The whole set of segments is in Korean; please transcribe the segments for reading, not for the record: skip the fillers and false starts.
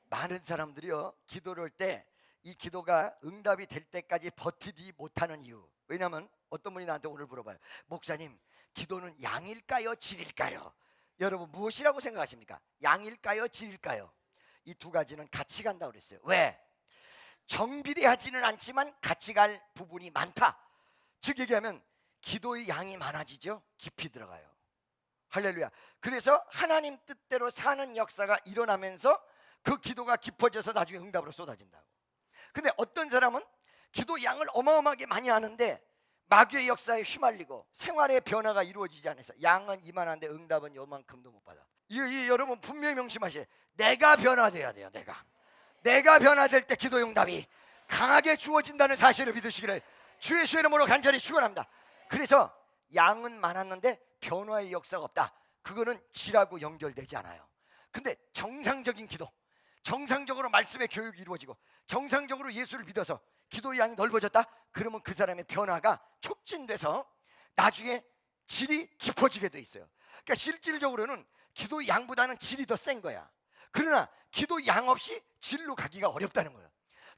많은 사람들이요, 기도를 할 때 이 기도가 응답이 될 때까지 버티지 못하는 이유. 왜냐하면 어떤 분이 나한테 오늘 물어봐요. 목사님, 기도는 양일까요, 질일까요? 여러분, 무엇이라고 생각하십니까? 양일까요, 질일까요? 이 두 가지는 같이 간다고 그랬어요. 왜? 정비례하지는 않지만 같이 갈 부분이 많다. 즉 얘기하면 기도의 양이 많아지죠. 깊이 들어가요. 할렐루야. 그래서 하나님 뜻대로 사는 역사가 일어나면서 그 기도가 깊어져서 나중에 응답으로 쏟아진다고. 근데 어떤 사람은 기도 양을 어마어마하게 많이 하는데 마귀의 역사에 휘말리고 생활의 변화가 이루어지지 않아서 양은 이만한데 응답은 요만큼도 못 받아. 여러분 분명히 명심하셔야 돼요. 내가 변화돼야 돼요. 내가 변화될 때 기도 응답이 강하게 주어진다는 사실을 믿으시기를 주의 이름으로 간절히 축원합니다. 그래서 양은 많았는데 변화의 역사가 없다. 그거는 질하고 연결되지 않아요. 근데 정상적인 기도, 정상적으로 말씀의 교육이 이루어지고 정상적으로 예수를 믿어서 기도의 양이 넓어졌다. 그러면 그 사람의 변화가 촉진돼서 나중에 질이 깊어지게 돼 있어요. 그러니까 실질적으로는 기도의 양보다는 질이 더 센 거야. 그러나 기도 양 없이 질로 가기가 어렵다는 거예요.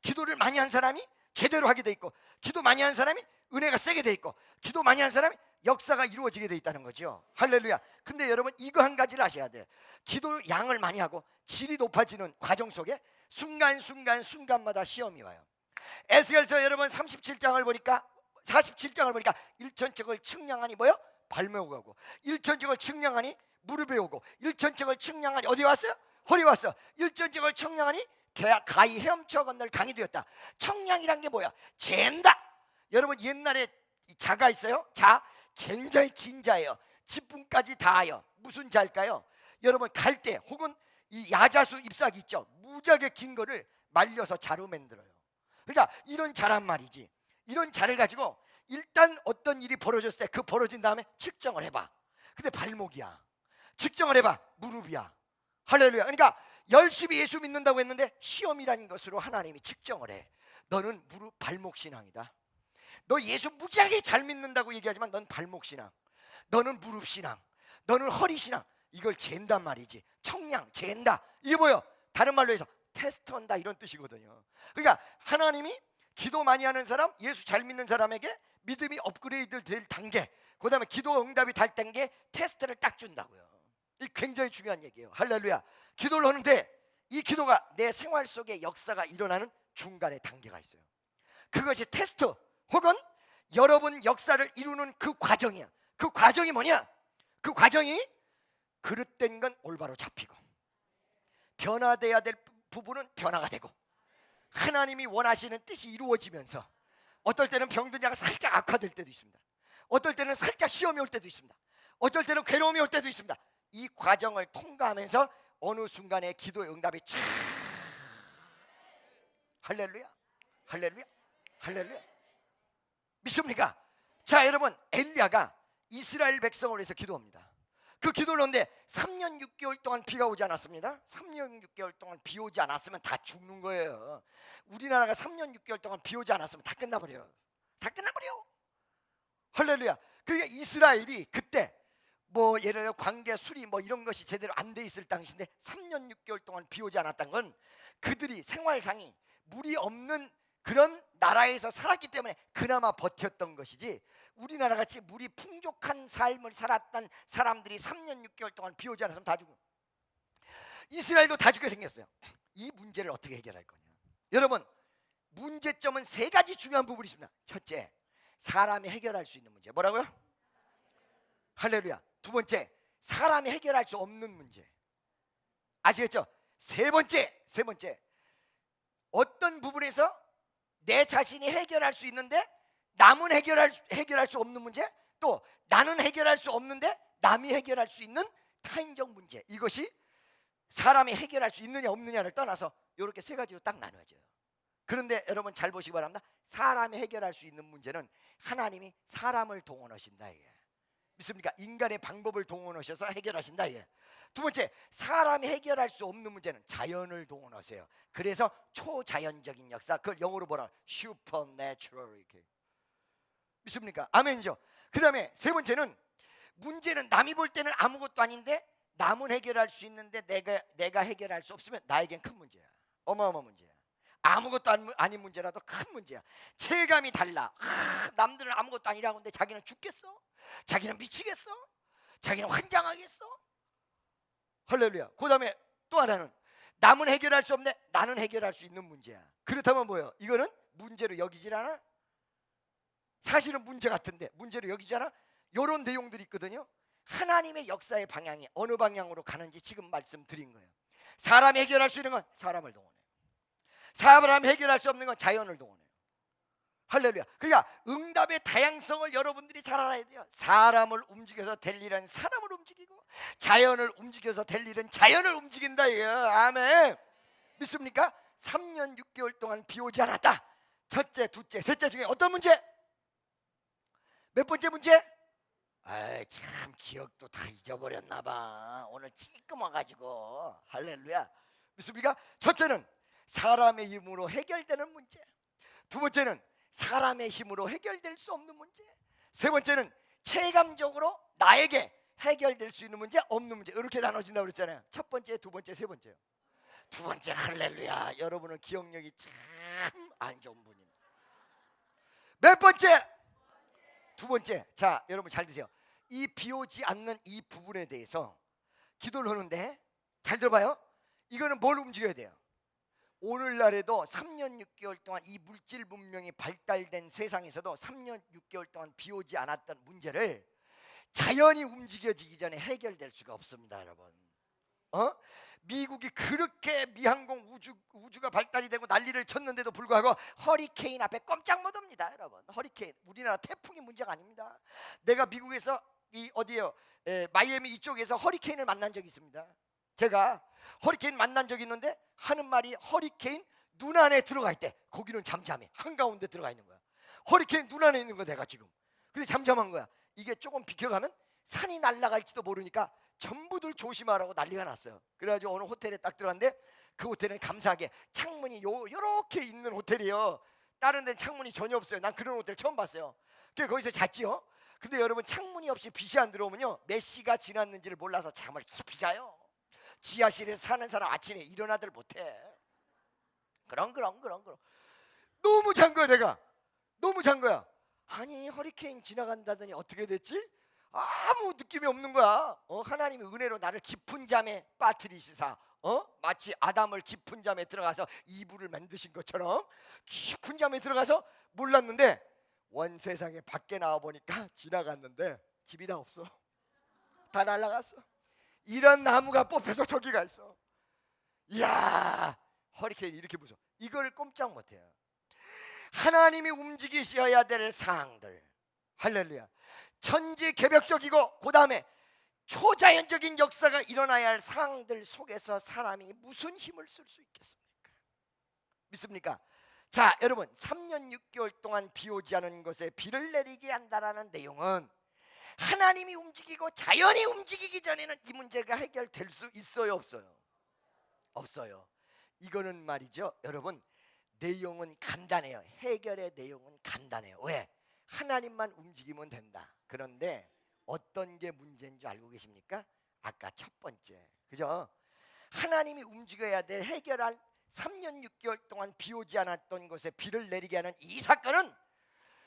기도를 많이 한 사람이 제대로 하게 돼 있고, 기도 많이 한 사람이 은혜가 세게 돼 있고, 기도 많이 한 사람이 역사가 이루어지게 돼 있다는 거죠. 할렐루야. 근데 여러분 이거 한 가지를 아셔야 돼요. 기도 양을 많이 하고 질이 높아지는 과정 속에 순간마다 시험이 와요. 에스겔서 여러분 37장을 보니까 47장을 보니까 일천척을 측량하니 뭐요? 발목에 오고, 일천척을 측량하니 무릎에 오고, 일천척을 측량하니 어디 왔어요? 허리 왔어. 일천척을 측량하니 가히 헤엄쳐 건널 강이 되었다. 청량이란 게 뭐야? 잰다. 여러분 옛날에 자가 있어요? 자, 굉장히 긴 자예요. 지붕까지 닿아요. 무슨 자일까요? 여러분 갈대 혹은 이 야자수 잎사귀 있죠? 무지하게 긴 거를 말려서 자로 만들어요. 그러니까 이런 자란 말이지. 이런 자를 가지고 일단 어떤 일이 벌어졌을 때 그 벌어진 다음에 측정을 해봐. 근데 발목이야. 측정을 해봐. 무릎이야. 할렐루야. 그러니까 열심히 예수 믿는다고 했는데 시험이라는 것으로 하나님이 측정을 해. 너는 무릎 발목 신앙이다. 너 예수 무지하게 잘 믿는다고 얘기하지만 넌 발목 신앙, 너는 무릎 신앙, 너는 허리 신앙. 이걸 잰단 말이지. 청량, 잰다. 이게 뭐예요? 다른 말로 해서 테스트한다 이런 뜻이거든요. 그러니까 하나님이 기도 많이 하는 사람, 예수 잘 믿는 사람에게 믿음이 업그레이드 될 단계, 그 다음에 기도 응답이 달 단계 테스트를 딱 준다고요. 이 굉장히 중요한 얘기예요. 할렐루야. 기도를 하는데 이 기도가 내 생활 속에 역사가 일어나는 중간에 단계가 있어요. 그것이 테스트 혹은 여러분 역사를 이루는 그 과정이야. 그 과정이 뭐냐? 그 과정이 그릇된 건 올바로 잡히고, 변화돼야 될 부분은 변화가 되고, 하나님이 원하시는 뜻이 이루어지면서 어떨 때는 병든 자가 살짝 악화될 때도 있습니다. 어떨 때는 살짝 시험이 올 때도 있습니다. 어쩔 때는 괴로움이 올 때도 있습니다. 이 과정을 통과하면서 어느 순간에 기도의 응답이 촥. 할렐루야. 할렐루야. 할렐루야. 믿습니까? 자 여러분, 엘리야가 이스라엘 백성을 위해서 기도합니다. 그 기도를 하는데 3년 6개월 동안 비가 오지 않았습니다. 3년 6개월 동안 비 오지 않았으면 다 죽는 거예요. 우리나라가 3년 6개월 동안 비 오지 않았으면 다 끝나버려요. 다 끝나버려. 할렐루야. 그러니까 이스라엘이 그때 뭐 예를 들어 관계 수리 뭐 이런 것이 제대로 안 돼 있을 당시인데 3년 6개월 동안 비 오지 않았다는 건 그들이 생활상이 물이 없는 그런 나라에서 살았기 때문에 그나마 버텼던 것이지, 우리나라 같이 물이 풍족한 삶을 살았던 사람들이 3년 6개월 동안 비 오지 않았으면 다 죽어. 이스라엘도 다 죽게 생겼어요. 이 문제를 어떻게 해결할 거냐? 여러분, 문제점은 세 가지 중요한 부분이 있습니다. 첫째, 사람이 해결할 수 있는 문제. 뭐라고요? 할렐루야. 두 번째, 사람이 해결할 수 없는 문제. 아시겠죠? 세 번째, 어떤 부분에서 내 자신이 해결할 수 있는데 남은 해결할 수 없는 문제, 또 나는 해결할 수 없는데 남이 해결할 수 있는 타인적 문제. 이것이 사람이 해결할 수 있느냐 없느냐를 떠나서 이렇게 세 가지로 딱 나눠져요. 그런데 여러분 잘 보시기 바랍니다. 사람이 해결할 수 있는 문제는 하나님이 사람을 동원하신다. 이게 믿습니까? 인간의 방법을 동원하셔서 해결하신다. 이게 두 번째, 사람이 해결할 수 없는 문제는 자연을 동원하세요. 그래서 초자연적인 역사, 그걸 영어로 뭐라? supernatural. 이렇게 믿습니까? 아멘이죠. 그 다음에 세 번째는, 문제는 남이 볼 때는 아무것도 아닌데 남은 해결할 수 있는데 내가 해결할 수 없으면 나에겐 큰 문제야. 어마어마한 문제야. 아무것도 아닌 문제라도 큰 문제야. 체감이 달라. 남들은 아무것도 아니라고 하는데 자기는 죽겠어? 자기는 미치겠어? 자기는 환장하겠어? 할렐루야. 그 다음에 또 하나는 남은 해결할 수 없네, 나는 해결할 수 있는 문제야. 그렇다면 뭐예요? 이거는 문제로 여기질 않아? 사실은 문제 같은데 문제로 여기지 않아? 이런 내용들이 있거든요. 하나님의 역사의 방향이 어느 방향으로 가는지 지금 말씀드린 거예요. 사람이 해결할 수 있는 건 사람을 동원해요. 사람이 해결할 수 없는 건 자연을 동원해요. 할렐루야. 그러니까 응답의 다양성을 여러분들이 잘 알아야 돼요. 사람을 움직여서 될 일은 사람을 움직이고, 자연을 움직여서 될 일은 자연을 움직인다 이거예요. 아멘. 믿습니까? 3년 6개월 동안 비 오지 않았다. 첫째, 둘째, 셋째 중에 어떤 문제? 몇 번째 문제? 아이, 참 기억도 다 잊어버렸나 봐. 오늘 찌끔 와가지고. 할렐루야. 믿습니까? 첫째는 사람의 힘으로 해결되는 문제. 두 번째는 사람의 힘으로 해결될 수 없는 문제. 세 번째는 체감적으로 나에게 해결될 수 있는 문제, 없는 문제. 이렇게 나눠진다고 그랬잖아요. 첫 번째, 두 번째, 세 번째요. 두 번째. 할렐루야. 여러분은 기억력이 참 안 좋은 분입니다. 몇 번째? 두 번째. 자, 여러분 잘 드세요. 이 비오지 않는 이 부분에 대해서 기도를 하는데 잘 들어봐요. 이거는 뭘 움직여야 돼요? 오늘날에도 3년 6개월 동안 이 물질 문명이 발달된 세상에서도 3년 6개월 동안 비오지 않았던 문제를 자연이 움직여지기 전에 해결될 수가 없습니다, 여러분. 미국이 그렇게 미항공 우주가 발달이 되고 난리를 쳤는데도 불구하고 허리케인 앞에 꼼짝 못합니다, 여러분. 허리케인, 우리나라 태풍이 문제가 아닙니다. 내가 미국에서 이 어디요? 마이애미 이쪽에서 허리케인을 만난 적이 있습니다. 제가 허리케인 만난 적이 있는데 하는 말이 허리케인 눈 안에 들어가 있대. 거기는 잠잠해. 한가운데 들어가 있는 거야. 허리케인 눈 안에 있는 거야, 내가 지금. 근데 잠잠한 거야. 이게 조금 비켜가면 산이 날아갈지도 모르니까 전부들 조심하라고 난리가 났어요. 그래가지고 어느 호텔에 딱 들어갔는데 그 호텔은 감사하게 창문이 요렇게 있는 호텔이에요. 다른 데는 창문이 전혀 없어요. 난 그런 호텔 처음 봤어요. 그래서 거기서 잤지요. 근데 여러분, 창문이 없이 빛이 안 들어오면요, 몇 시가 지났는지를 몰라서 잠을 깊이 자요. 지하실에서 사는 사람 아침에 일어나들 못해. 그럼 너무 잔 거야. 내가 너무 잔 거야. 아니, 허리케인 지나간다더니 어떻게 됐지? 아무 느낌이 없는 거야. 하나님의 은혜로 나를 깊은 잠에 빠뜨리시사, 마치 아담을 깊은 잠에 들어가서 이불을 만드신 것처럼 깊은 잠에 들어가서 몰랐는데 원 세상에 밖에 나와 보니까 지나갔는데 집이 다 없어. 다 날아갔어. 이런 나무가 뽑혀서 저기가 있어. 이야, 허리케인이 이렇게 무서워. 이걸 꼼짝 못해요. 하나님이 움직이셔야 될 사항들, 할렐루야, 천지개벽적이고 그 다음에 초자연적인 역사가 일어나야 할 상황들 속에서 사람이 무슨 힘을 쓸 수 있겠습니까? 믿습니까? 자, 여러분, 3년 6개월 동안 비 오지 않은 곳에 비를 내리게 한다라는 내용은 하나님이 움직이고 자연이 움직이기 전에는 이 문제가 해결될 수 있어요, 없어요? 없어요. 이거는 말이죠, 여러분, 내용은 간단해요. 해결의 내용은 간단해요. 왜? 하나님만 움직이면 된다. 그런데 어떤 게 문제인 줄 알고 계십니까? 아까 첫 번째, 그죠? 하나님이 움직여야 될, 해결할 3년 6개월 동안 비 오지 않았던 곳에 비를 내리게 하는 이 사건은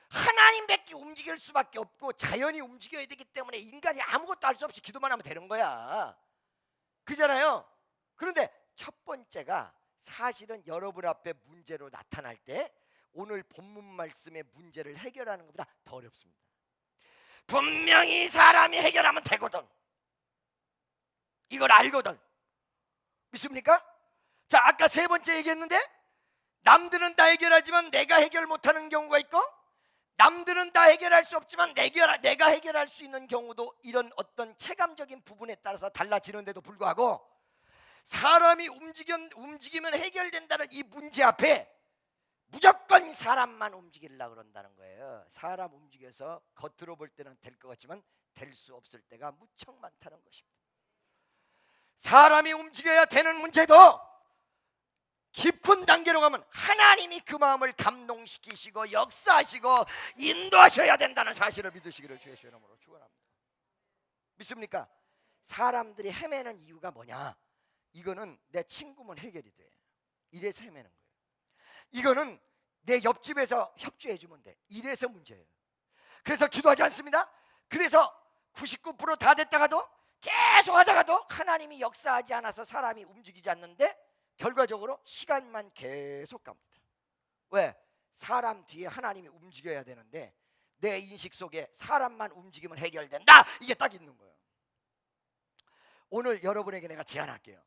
하나님밖에 움직일 수밖에 없고 자연이 움직여야 되기 때문에 인간이 아무것도 할 수 없이 기도만 하면 되는 거야. 그잖아요. 그런데 첫 번째가 사실은 여러분 앞에 문제로 나타날 때 오늘 본문 말씀의 문제를 해결하는 것보다 더 어렵습니다. 분명히 사람이 해결하면 되거든. 이걸 알거든. 믿습니까? 자, 아까 세 번째 얘기했는데 남들은 다 해결하지만 내가 해결 못하는 경우가 있고, 남들은 다 해결할 수 없지만 내가 해결할 수 있는 경우도, 이런 어떤 체감적인 부분에 따라서 달라지는데도 불구하고 사람이 움직이면 해결된다는 이 문제 앞에 무조건 사람만 움직이려고 그런다는 거예요. 사람 움직여서 겉으로 볼 때는 될 것 같지만 될 수 없을 때가 무척 많다는 것입니다. 사람이 움직여야 되는 문제도 깊은 단계로 가면 하나님이 그 마음을 감동시키시고 역사하시고 인도하셔야 된다는 사실을 믿으시기를 주의 이름으로 축원합니다. 믿습니까? 사람들이 헤매는 이유가 뭐냐? 이거는 내 친구면 해결이 돼. 이래서 헤매는 거예요. 이거는 내 옆집에서 협조해 주면 돼. 이래서 문제예요. 그래서 기도하지 않습니다. 그래서 99% 다 됐다가도 계속 하다가도 하나님이 역사하지 않아서 사람이 움직이지 않는데 결과적으로 시간만 계속 갑니다. 왜? 사람 뒤에 하나님이 움직여야 되는데 내 인식 속에 사람만 움직이면 해결된다, 이게 딱 있는 거예요. 오늘 여러분에게 내가 제안할게요.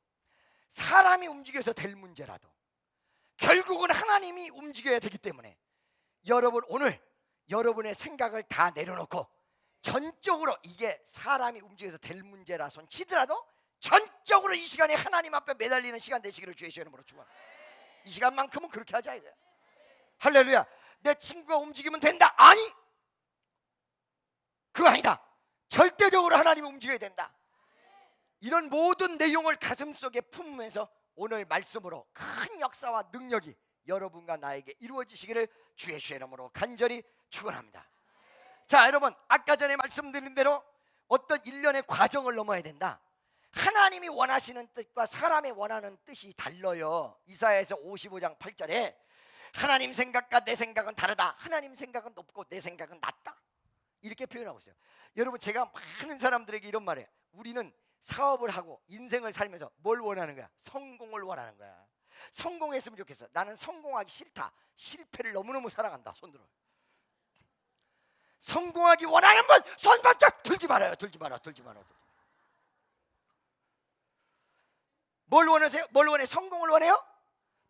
사람이 움직여서 될 문제라도 결국은 하나님이 움직여야 되기 때문에 여러분 오늘 여러분의 생각을 다 내려놓고 전적으로, 이게 사람이 움직여서 될 문제라 손 치더라도 전적으로 이 시간에 하나님 앞에 매달리는 시간 되시기를 주의 이름으로 축원합니다. 이 시간만큼은 그렇게 하자 이거야. 할렐루야. 내 친구가 움직이면 된다, 아니, 그거 아니다. 절대적으로 하나님이 움직여야 된다. 이런 모든 내용을 가슴속에 품으면서 오늘 말씀으로 큰 역사와 능력이 여러분과 나에게 이루어지시기를 주의 이름으로 간절히 축원합니다. 자, 여러분, 아까 전에 말씀드린 대로 어떤 일련의 과정을 넘어야 된다. 하나님이 원하시는 뜻과 사람이 원하는 뜻이 달라요. 이사야에서 55장 8절에 하나님 생각과 내 생각은 다르다. 하나님 생각은 높고 내 생각은 낮다, 이렇게 표현하고 있어요. 여러분, 제가 많은 사람들에게 이런 말해요. 우리는 사업을 하고 인생을 살면서 뭘 원하는 거야? 성공을 원하는 거야. 성공했으면 좋겠어. 나는 성공하기 싫다. 실패를 너무너무 사랑한다. 손 들어요. 성공하기 원하는 분 손 바짝 들지 말아요. 들지 마라. 뭘 원하세요? 뭘 원해? 성공을 원해요?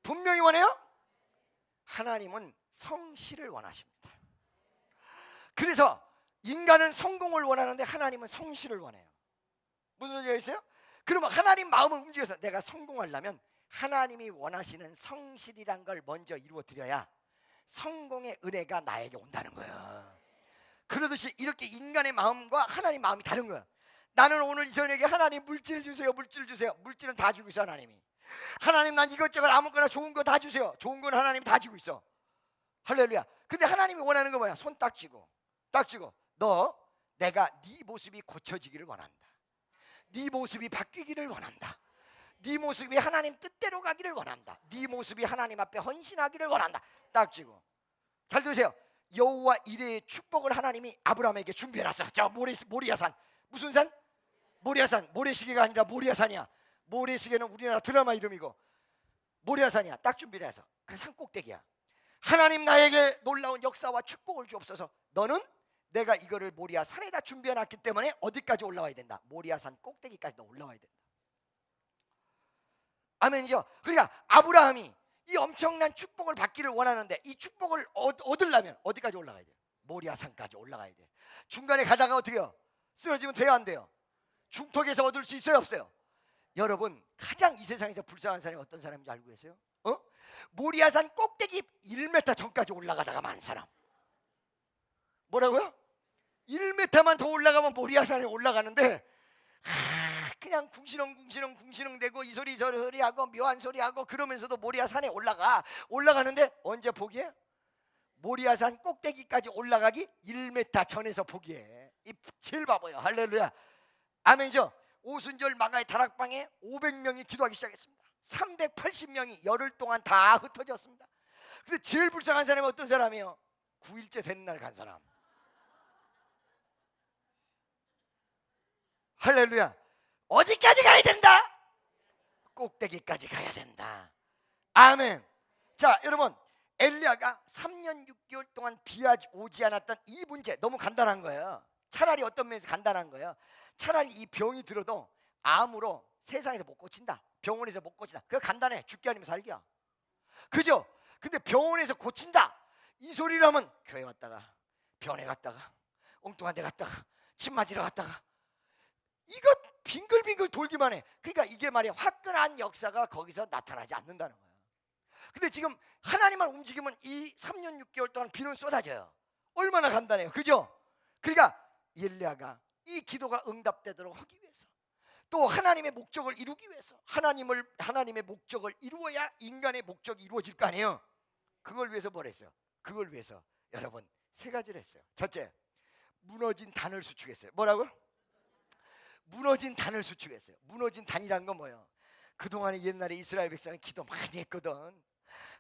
분명히 원해요? 하나님은 성실을 원하십니다. 그래서 인간은 성공을 원하는데 하나님은 성실을 원해요. 무슨 소리가 있어요? 그러면 하나님 마음을 움직여서 내가 성공하려면 하나님이 원하시는 성실이란 걸 먼저 이루어 드려야 성공의 은혜가 나에게 온다는 거예요. 그러듯이 이렇게 인간의 마음과 하나님 마음이 다른 거예요. 나는 오늘 이선에게 하나님 물질 주세요. 물질 주세요. 물질은 다 주고 있어. 하나님이. 하나님 난 이것저것 아무거나 좋은 거 다 주세요. 좋은 건 하나님 다 주고 있어. 할렐루야. 근데 하나님이 원하는 거 뭐야? 손 딱 쥐고 너, 내가 네 모습이 고쳐지기를 원한다. 네 모습이 바뀌기를 원한다. 네 모습이 하나님 뜻대로 가기를 원한다. 네 모습이 하나님 앞에 헌신하기를 원한다. 딱 쥐고. 잘 들으세요. 여호와 이레의 축복을 하나님이 아브라함에게 준비해놨어. 자, 모리아산. 무슨 산? 모리아산. 모래시계가 아니라 모리아산이야. 모래시계는 우리나라 드라마 이름이고 모리아산이야. 딱 준비를 해서 그 산 꼭대기야. 하나님 나에게 놀라운 역사와 축복을 주옵소서. 너는 내가 이거를 모리아산에다 준비해놨기 때문에 어디까지 올라와야 된다? 모리아산 꼭대기까지 너 올라와야 된다. 아멘이죠. 그러니까 아브라함이 이 엄청난 축복을 받기를 원하는데 이 축복을 얻으려면 어디까지 올라가야 돼요? 모리아산까지 올라가야 돼. 중간에 가다가 어떻게 해요? 쓰러지면 돼요, 안 돼요? 중턱에서 얻을 수 있어요, 없어요? 여러분, 가장 이 세상에서 불쌍한 사람이 어떤 사람인지 알고 계세요? 모리아산 꼭대기 1m 전까지 올라가다가 만 사람. 뭐라고요? 1m만 더 올라가면 모리아산에 올라가는데 그냥 궁시렁 대고 이 소리 저 소리 하고 묘한 소리 하고 그러면서도 모리아산에 올라가는데 언제 포기해? 모리아산 꼭대기까지 올라가기 1m 전에서 포기해. 이 제일 바보예요. 할렐루야. 아멘이죠. 오순절 마가의 다락방에 500명이 기도하기 시작했습니다. 380명이 열흘 동안 다 흩어졌습니다. 근데 제일 불쌍한 사람이 어떤 사람이에요? 9일째 되는 날 간 사람. 할렐루야. 어디까지 가야 된다? 꼭대기까지 가야 된다. 아멘. 자, 여러분, 엘리야가 3년 6개월 동안 비가 오지 않았던 이 문제 너무 간단한 거예요. 차라리 어떤 면에서 간단한 거예요. 차라리 이 병이 들어도 암으로 세상에서 못 고친다. 병원에서 못 고친다. 그거 간단해. 죽기 아니면 살기야. 그죠? 근데 병원에서 고친다. 이 소리를 하면 교회 왔다가 병원에 갔다가 엉뚱한 데 갔다가 침 맞으러 갔다가 이거 빙글빙글 돌기만 해. 그러니까 이게 말이야, 화끈한 역사가 거기서 나타나지 않는다는 거야. 근데 지금 하나님만 움직이면 이 3년 6개월 동안 비는 쏟아져요. 얼마나 간단해요. 그죠? 그러니까 엘리야가 이 기도가 응답되도록 하기 위해서, 또 하나님의 목적을 이루기 위해서, 하나님의 목적을 이루어야 인간의 목적이 이루어질 거 아니에요. 그걸 위해서 뭘 했어요? 그걸 위해서 여러분 3가지를 했어요. 첫째, 무너진 단을 수축했어요. 뭐라고요? 무너진 단을 수축했어요. 무너진 단이란 건 뭐예요? 그동안에 옛날에 이스라엘 백성은 기도 많이 했거든.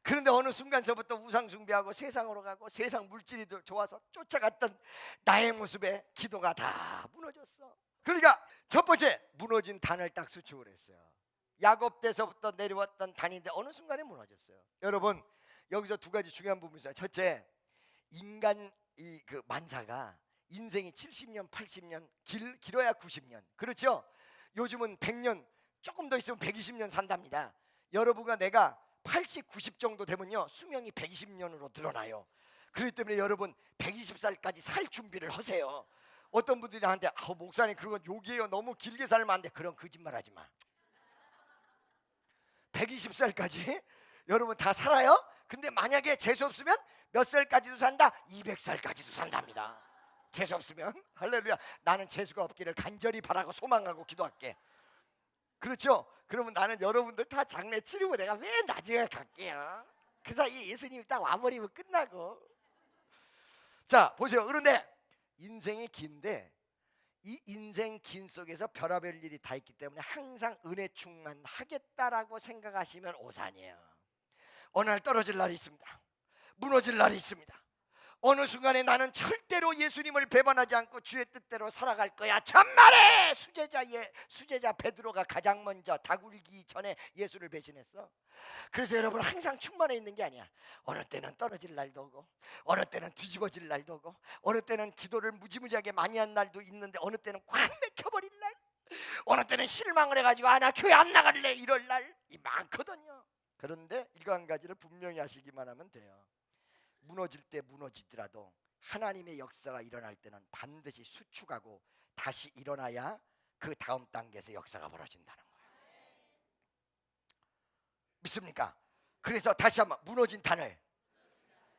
그런데 어느 순간서부터 우상 숭배하고 세상으로 가고 세상 물질이 좋아서 쫓아갔던 나의 모습에 기도가 다 무너졌어. 그러니까 첫 번째, 무너진 단을 딱 수축을 했어요. 야곱 때서부터 내려왔던 단인데 어느 순간에 무너졌어요. 여러분, 여기서 두 가지 중요한 부분이 있어요. 첫째, 인간 그 만사가 인생이 70년, 80년, 길어야 90년. 그렇죠? 요즘은 100년, 조금 더 있으면 120년 산답니다. 여러분과 내가 80, 90 정도 되면요, 수명이 120년으로 늘어나요. 그렇기 때문에 여러분 120살까지 살 준비를 하세요. 어떤 분들이 나한테 목사님 그건 욕이에요, 너무 길게 살면 안 돼. 그런 거짓말 하지 마. 120살까지 여러분 다 살아요. 근데 만약에 재수 없으면 몇 살까지도 산다? 200살까지도 산답니다. 재수 없으면. 할렐루야. 나는 재수가 없기를 간절히 바라고 소망하고 기도할게. 그렇죠? 그러면 나는 여러분들 다 장례 치르고 내가 왜 나중에 갈게요. 그 사이에 예수님이 딱 와버리면 끝나고. 자, 보세요. 그런데 인생이 긴데 이 인생 긴 속에서 별의별 일이 다 있기 때문에 항상 은혜 충만하겠다라고 생각하시면 오산이에요. 어느 날 떨어질 날이 있습니다. 무너질 날이 있습니다. 어느 순간에 나는 절대로 예수님을 배반하지 않고 주의 뜻대로 살아갈 거야. 참말해! 수제자 베드로가 가장 먼저 다굴기 전에 예수를 배신했어. 그래서 여러분 항상 충만해 있는 게 아니야. 어느 때는 떨어질 날도 오고, 어느 때는 뒤집어질 날도 오고, 어느 때는 기도를 무지무지하게 많이 한 날도 있는데 어느 때는 꽉 막혀버린 날, 어느 때는 실망을 해가지고 나 교회 안 나갈래 이럴 날이 많거든요. 그런데 이거 한 가지를 분명히 하시기만 하면 돼요. 무너질 때 무너지더라도 하나님의 역사가 일어날 때는 반드시 수축하고 다시 일어나야 그 다음 단계에서 역사가 벌어진다는 거예요. 믿습니까? 그래서 다시 한번 무너진 단을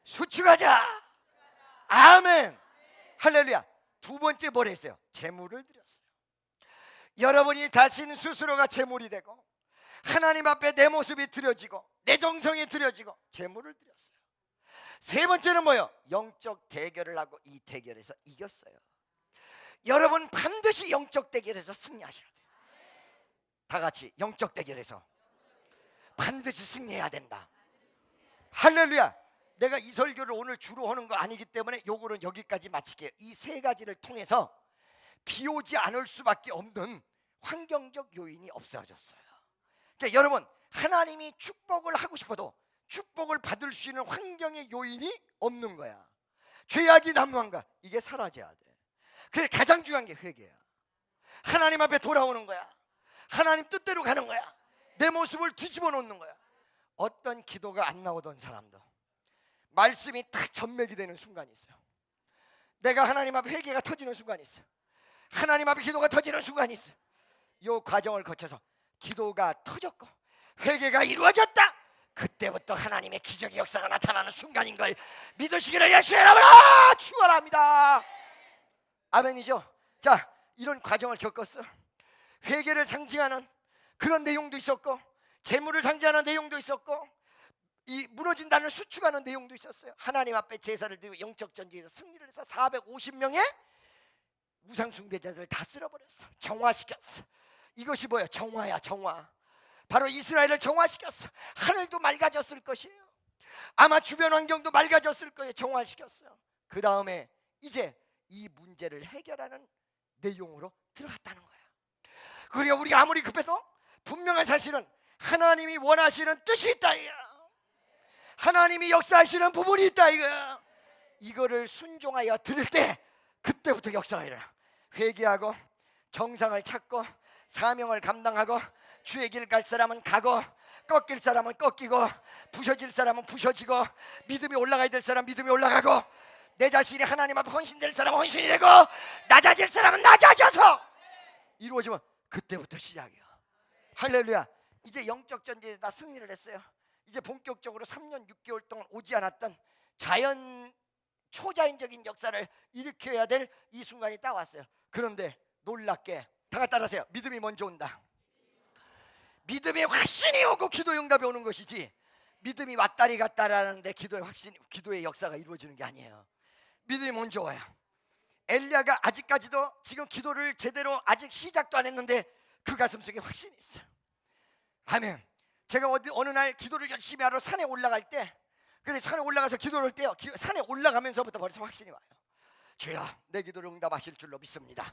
수축하자. 아멘. 할렐루야. 두 번째 뭘 했어요? 제물을 드렸어요. 여러분이 다신 스스로가 제물이 되고 하나님 앞에 내 모습이 드려지고 내 정성이 드려지고 제물을 드렸어요. 세 번째는 뭐예요? 영적 대결을 하고 이 대결에서 이겼어요. 여러분 반드시 영적 대결에서 승리하셔야 돼요. 다 같이 영적 대결에서 반드시 승리해야 된다. 할렐루야. 내가 이 설교를 오늘 주로 하는 거 아니기 때문에 요거는 여기까지 마칠게요. 이 세 가지를 통해서 비 오지 않을 수밖에 없는 환경적 요인이 없어졌어요. 그러니까 여러분 하나님이 축복을 하고 싶어도 축복을 받을 수 있는 환경의 요인이 없는 거야. 죄악이 난무한가? 이게 사라져야 돼. 그게 가장 중요한 게 회개야. 하나님 앞에 돌아오는 거야. 하나님 뜻대로 가는 거야. 내 모습을 뒤집어 놓는 거야. 어떤 기도가 안 나오던 사람도 말씀이 딱 전맥이 되는 순간이 있어요. 내가 하나님 앞에 회개가 터지는 순간이 있어요. 하나님 앞에 기도가 터지는 순간이 있어요. 이 과정을 거쳐서 기도가 터졌고 회개가 이루어졌다. 그때부터 하나님의 기적의 역사가 나타나는 순간인 걸 믿으시기를 예수의 이름으로 축원합니다. 아멘이죠. 자, 이런 과정을 겪었어. 회개를 상징하는 그런 내용도 있었고 재물을 상징하는 내용도 있었고 이 무너진 단을 수축하는 내용도 있었어요. 하나님 앞에 제사를 드리고 영적 전쟁에서 승리를 해서 450명의 우상 숭배자들을 다 쓸어버렸어. 정화시켰어. 이것이 뭐야? 정화야, 정화. 바로 이스라엘을 정화시켰어. 하늘도 맑아졌을 것이에요. 아마 주변 환경도 맑아졌을 거예요. 정화시켰어요. 그 다음에 이제 이 문제를 해결하는 내용으로 들어갔다는 거예요. 그리고 우리가 아무리 급해도 분명한 사실은 하나님이 원하시는 뜻이 있다 이거야. 하나님이 역사하시는 부분이 있다 이거야. 이거를 순종하여 들을 때 그때부터 역사가 일어나. 회개하고 정상을 찾고 사명을 감당하고 주의 길 갈 사람은 가고 꺾일 사람은 꺾이고 부셔질 사람은 부셔지고 믿음이 올라가야 될 사람은 믿음이 올라가고 내 자신이 하나님 앞에 헌신될 사람은 헌신이 되고 낮아질 사람은 낮아져서 이루어지면 그때부터 시작이야. 할렐루야. 이제 영적 전쟁에 다 승리를 했어요. 이제 본격적으로 3년 6개월 동안 오지 않았던 자연 초자연적인 역사를 일으켜야 될 이 순간이 딱 왔어요. 그런데 놀랍게 다 같이 따라하세요. 믿음이 먼저 온다. 믿음의 확신이 오고 기도의 응답이 오는 것이지 믿음이 왔다리 갔다라는데 기도의 역사가 이루어지는 게 아니에요. 믿음이 먼저 와요. 엘리야가 아직까지도 지금 기도를 제대로 아직 시작도 안 했는데 그 가슴속에 확신이 있어요. 아멘. 제가 어느 날 기도를 열심히 하러 산에 올라갈 때, 그래 산에 올라가서 기도를 할 때요, 산에 올라가면서부터 벌써 확신이 와요. 주여, 내 기도를 응답하실 줄로 믿습니다.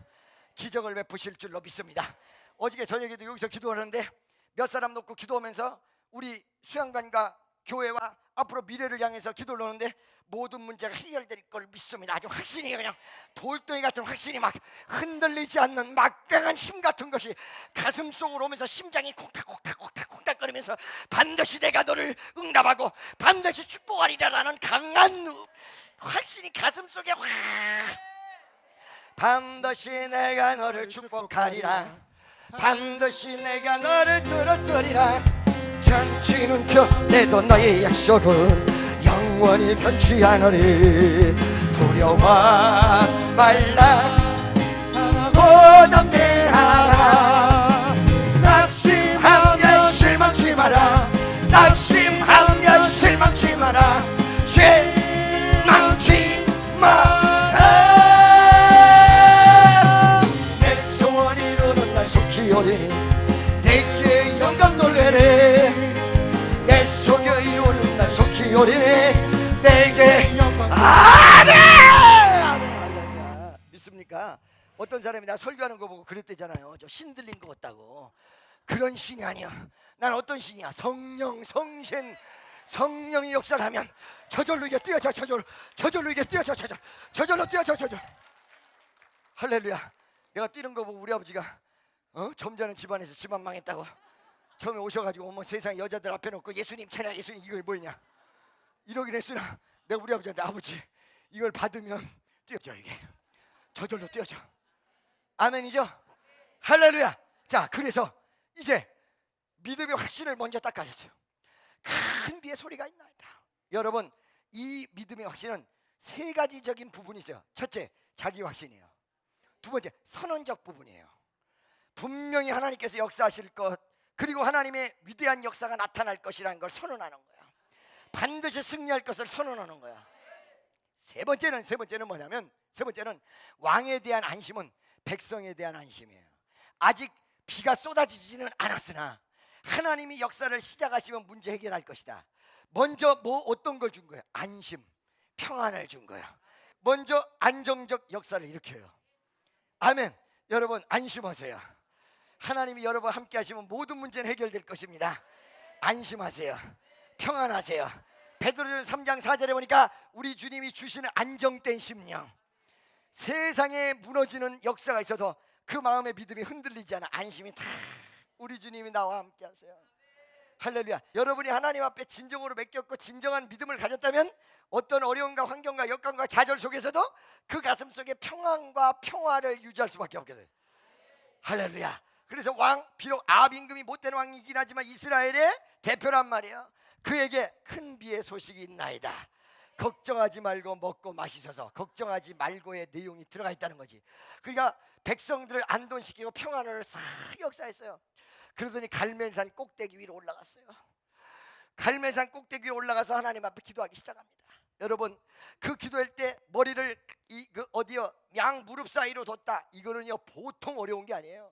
기적을 베푸실 줄로 믿습니다. 어저께 저녁에도 여기서 기도하는데 몇 사람 놓고 기도하면서 우리 수양관과 교회와 앞으로 미래를 향해서 기도를 하는데 모든 문제가 해결될 걸 믿습니다. 아주 확신이, 그냥 돌덩이 같은 확신이 막 흔들리지 않는 막강한 힘 같은 것이 가슴 속으로 오면서 심장이 콩닥콩닥콩닥콩닥거리면서 반드시 내가 너를 응답하고 반드시 축복하리라라는 강한 확신이 가슴 속에 확, 반드시 내가 너를 축복하리라, 반드시 내가 너를 들었으리라. 천지는 변해도 너의 약속은 영원히 변치 않으리. 두려워 말라, 보담대하라. 낙심하며 실망치 마라, 낙심하며 실망치 마라, 실망치 마라. 내 소원 이루는 날 속히 오리니 내게 영광 돌리리. 내 소원 이루는 날 속히 오리니 내게 영광. 아멘. 아멘. 믿습니까? 어떤 사람이 나 설교하는 거 보고 그랬대잖아요. 저 신 들린 것 같다고. 그런 신이 아니야. 난 어떤 신이야? 성령, 성신. 성령이 역사를 하면 저절로 이게 뛰어져. 저절로 이게 뛰어져. 저절로 뛰어져. 할렐루야. 내가 뛰는 거 보고 우리 아버지가 점잖은 집안에서 집안 망했다고 처음에 오셔가지고 어머 세상에 여자들 앞에 놓고 예수님 찬양, 예수님 이거 뭐냐 이러긴 했으나 내가 우리 아버지한테 아버지 이걸 받으면 뛰어져. 이게 저절로 뛰어져. 아멘이죠? 할렐루야. 자, 그래서 이제 믿음의 확신을 먼저 딱 가졌어요. 큰 비의 소리가 있나이다. 여러분, 이 믿음의 확신은 세 가지적인 부분이 있어요. 첫째, 자기 확신이에요. 두 번째, 선언적 부분이에요. 분명히 하나님께서 역사하실 것, 그리고 하나님의 위대한 역사가 나타날 것이라는 걸 선언하는 거야. 반드시 승리할 것을 선언하는 거야. 세 번째는 뭐냐면, 세 번째는 왕에 대한 안심은 백성에 대한 안심이에요. 아직 비가 쏟아지지는 않았으나 하나님이 역사를 시작하시면 문제 해결할 것이다. 먼저 어떤 걸 준 거예요? 안심, 평안을 준 거야. 먼저 안정적 역사를 일으켜요. 아멘. 여러분 안심하세요. 하나님이 여러분 함께 하시면 모든 문제는 해결될 것입니다. 안심하세요. 평안하세요. 베드로전 3장 4절에 보니까 우리 주님이 주시는 안정된 심령, 세상에 무너지는 역사가 있어도 그 마음의 믿음이 흔들리지 않아. 안심이 다 우리 주님이 나와 함께 하세요. 할렐루야. 여러분이 하나님 앞에 진정으로 맡겼고 진정한 믿음을 가졌다면 어떤 어려움과 환경과 역경과 좌절 속에서도 그 가슴 속에 평안과 평화를 유지할 수밖에 없게 돼요. 할렐루야. 그래서 왕, 비록 아합 임금이 못된 왕이긴 하지만 이스라엘의 대표란 말이에요. 그에게 큰 비의 소식이 있나이다. 걱정하지 말고 먹고 마시소서. 걱정하지 말고의 내용이 들어가 있다는 거지. 그러니까 백성들을 안돈시키고 평안을 싹 역사했어요. 그러더니 갈멜산 꼭대기 위로 올라갔어요. 갈멜산 꼭대기 위에 올라가서 하나님 앞에 기도하기 시작합니다. 여러분, 그 기도할 때 머리를 양 무릎 사이로 뒀다. 이거는요 보통 어려운 게 아니에요.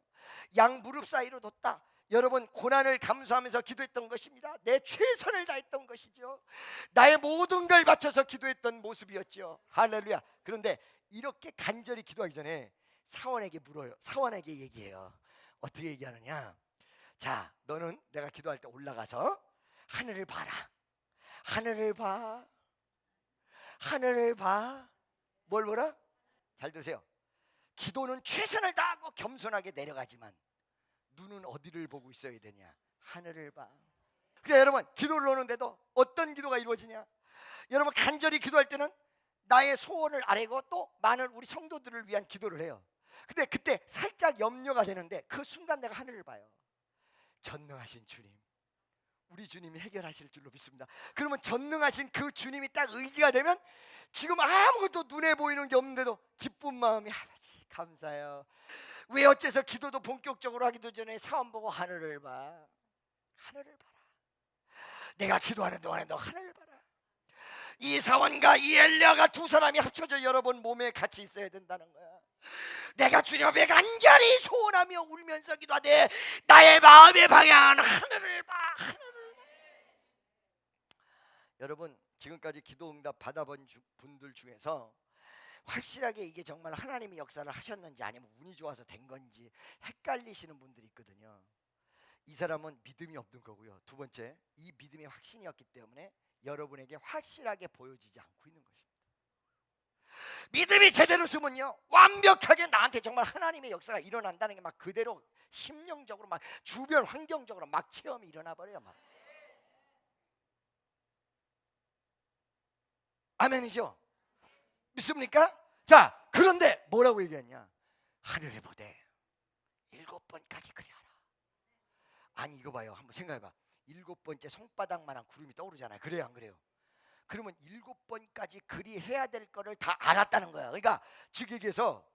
양 무릎 사이로 뒀다. 여러분, 고난을 감수하면서 기도했던 것입니다. 내 최선을 다했던 것이죠. 나의 모든 걸 바쳐서 기도했던 모습이었죠. 할렐루야. 그런데 이렇게 간절히 기도하기 전에 사원에게 물어요. 사원에게 얘기해요. 어떻게 얘기하느냐? 자, 너는 내가 기도할 때 올라가서 하늘을 봐라. 하늘을 봐. 하늘을 봐. 뭘 보라? 잘 들으세요. 기도는 최선을 다하고 겸손하게 내려가지만 눈은 어디를 보고 있어야 되냐? 하늘을 봐. 그러니까 여러분, 기도를 하는데도 어떤 기도가 이루어지냐? 여러분, 간절히 기도할 때는 나의 소원을 아뢰고 또 많은 우리 성도들을 위한 기도를 해요. 근데 그때 살짝 염려가 되는데 그 순간 내가 하늘을 봐요. 전능하신 주님, 우리 주님이 해결하실 줄로 믿습니다. 그러면 전능하신 그 주님이 딱 의지가 되면 지금 아무것도 눈에 보이는 게 없는데도 기쁜 마음이 아버지 감사해요. 왜 어째서 기도도 본격적으로 하기도 전에 사원 보고 하늘을 봐. 하늘을 봐라. 내가 기도하는 동안에 너 하늘을 봐라. 이 사원과 이 엘리야가 두 사람이 합쳐져 여러분 몸에 같이 있어야 된다는 거야. 내가 주님 앞에 간절히 소원하며 울면서 기도하되 나의 마음의 방향은 하늘을 봐, 하늘을 봐. 여러분, 지금까지 기도 응답 받아본 분들 중에서 확실하게 이게 정말 하나님의 역사를 하셨는지 아니면 운이 좋아서 된 건지 헷갈리시는 분들이 있거든요. 이 사람은 믿음이 없는 거고요. 두 번째, 이 믿음의 확신이 없기 때문에 여러분에게 확실하게 보여지지 않고 있는 것입니다. 믿음이 제대로 쓰면요, 완벽하게 나한테 정말 하나님의 역사가 일어난다는 게 막 그대로 심령적으로 막 주변 환경적으로 막 체험이 일어나 버려요. 막. 아멘이죠? 믿습니까? 자, 그런데 뭐라고 얘기했냐? 하늘에 보되 7번까지 그리하라. 아니 이거 봐요, 한번 생각해봐. 7번째 손바닥만한 구름이 떠오르잖아요. 그래요, 안 그래요? 그러면 7번까지 그리해야 될 거를 다 알았다는 거야. 그러니까 즉 얘기해서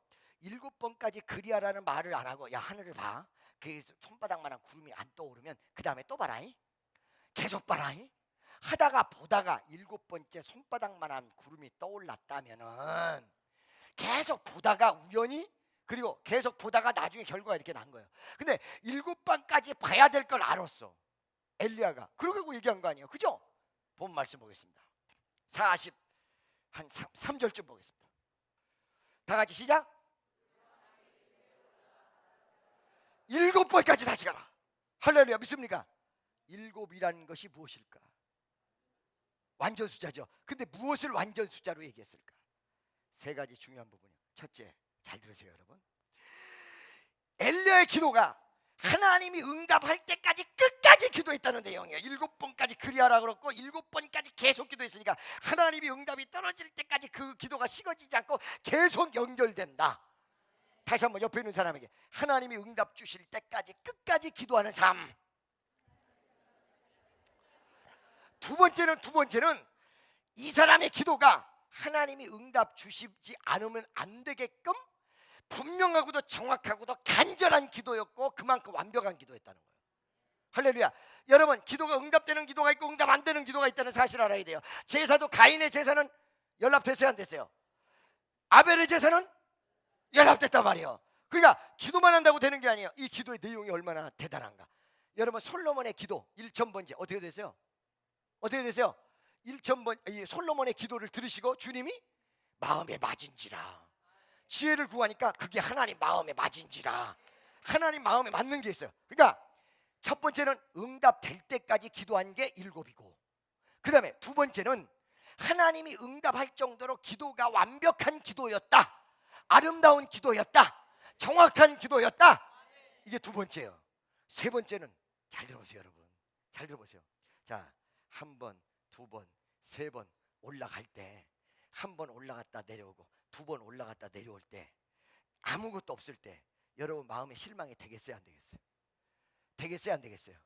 7번까지 그리하라는 말을 안 하고 야 하늘을 봐, 그 손바닥만한 구름이 안 떠오르면 그 다음에 또 봐라잉, 계속 봐라잉 하다가 보다가 7번째 손바닥만한 구름이 떠올랐다면은 계속 보다가 우연히, 그리고 계속 보다가 나중에 결과가 이렇게 난 거예요. 근데 7번까지 봐야 될 걸 알았어, 엘리야가. 그러고 얘기한 거 아니에요, 그죠? 본 말씀 보겠습니다. 40 한 3절쯤 보겠습니다. 다 같이 시작. 7번까지 다시 가라. 할렐루야. 믿습니까? 7이라는 것이 무엇일까? 완전 숫자죠. 근데 무엇을 완전 숫자로 얘기했을까? 세 가지 중요한 부분이에요. 첫째, 잘 들으세요 여러분. 엘리야의 기도가 하나님이 응답할 때까지 끝까지 기도했다는 내용이에요. 7번까지 그리하라 그랬고 7번까지 계속 기도했으니까 하나님이 응답이 떨어질 때까지 그 기도가 식어지지 않고 계속 연결된다. 다시 한번 옆에 있는 사람에게, 하나님이 응답 주실 때까지 끝까지 기도하는 삶. 두 번째는 이 사람의 기도가 하나님이 응답 주시지 않으면 안 되게끔 분명하고도 정확하고도 간절한 기도였고 그만큼 완벽한 기도였다는 거예요. 할렐루야. 여러분, 기도가 응답되는 기도가 있고 응답 안 되는 기도가 있다는 사실을 알아야 돼요. 제사도 가인의 제사는 연락됐어요, 안 됐어요? 아벨의 제사는 연락됐단 말이에요. 그러니까 기도만 한다고 되는 게 아니에요. 이 기도의 내용이 얼마나 대단한가. 여러분, 솔로몬의 기도 1000번째 어떻게 됐어요? 어떻게 됐어요? 1000번 솔로몬의 기도를 들으시고 주님이 마음에 맞은지라, 지혜를 구하니까 그게 하나님 마음에 맞은지라, 하나님 마음에 맞는 게 있어요. 그러니까 첫 번째는 응답될 때까지 기도한 게 7이고, 그 다음에 두 번째는 하나님이 응답할 정도로 기도가 완벽한 기도였다, 아름다운 기도였다, 정확한 기도였다. 이게 두 번째예요. 세 번째는, 잘 들어보세요 여러분, 잘 들어보세요. 자, 한 번, 두 번, 세 번 올라갈 때, 한 번 올라갔다 내려오고 두 번 올라갔다 내려올 때 아무것도 없을 때 여러분 마음에 실망이 되겠어요, 안 되겠어요? 되겠어요, 안 되겠어요?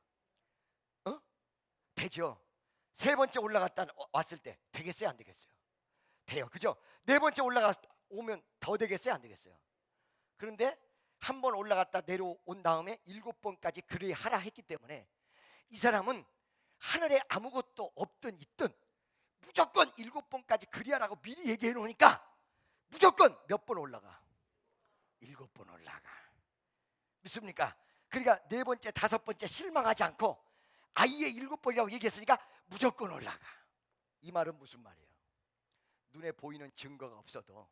되죠. 세 번째 올라갔다 왔을 때 되겠어요, 안 되겠어요? 돼요, 그죠? 네 번째 올라오면 더 되겠어요, 안 되겠어요? 그런데 한 번 올라갔다 내려온 다음에 7번까지 그리하라 했기 때문에 이 사람은 하늘에 아무것도 없든 있든 무조건 7번까지 그리하라고 미리 얘기해 놓으니까 무조건 몇 번 올라가? 7번 올라가. 믿습니까? 그러니까 네 번째, 다섯 번째 실망하지 않고 아예 7번이라고 얘기했으니까 무조건 올라가. 이 말은 무슨 말이에요? 눈에 보이는 증거가 없어도,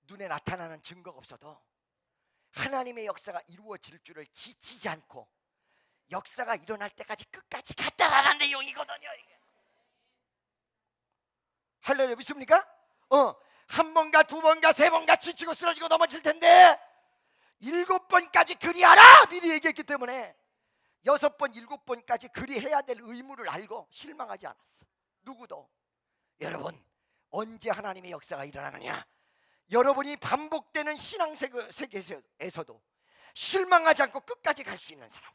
눈에 나타나는 증거가 없어도 하나님의 역사가 이루어질 줄을 지치지 않고 역사가 일어날 때까지 끝까지 갔다라는 내용이거든요, 이게. 할렐루야. 믿습니까? 한 번가 두 번가 세 번가 지치고 쓰러지고 넘어질 텐데 7번까지 그리하라 미리 얘기했기 때문에 6번, 7번까지 그리해야 될 의무를 알고 실망하지 않았어, 누구도. 여러분, 언제 하나님의 역사가 일어나느냐? 여러분이 반복되는 신앙 세계에서도 실망하지 않고 끝까지 갈 수 있는 사람,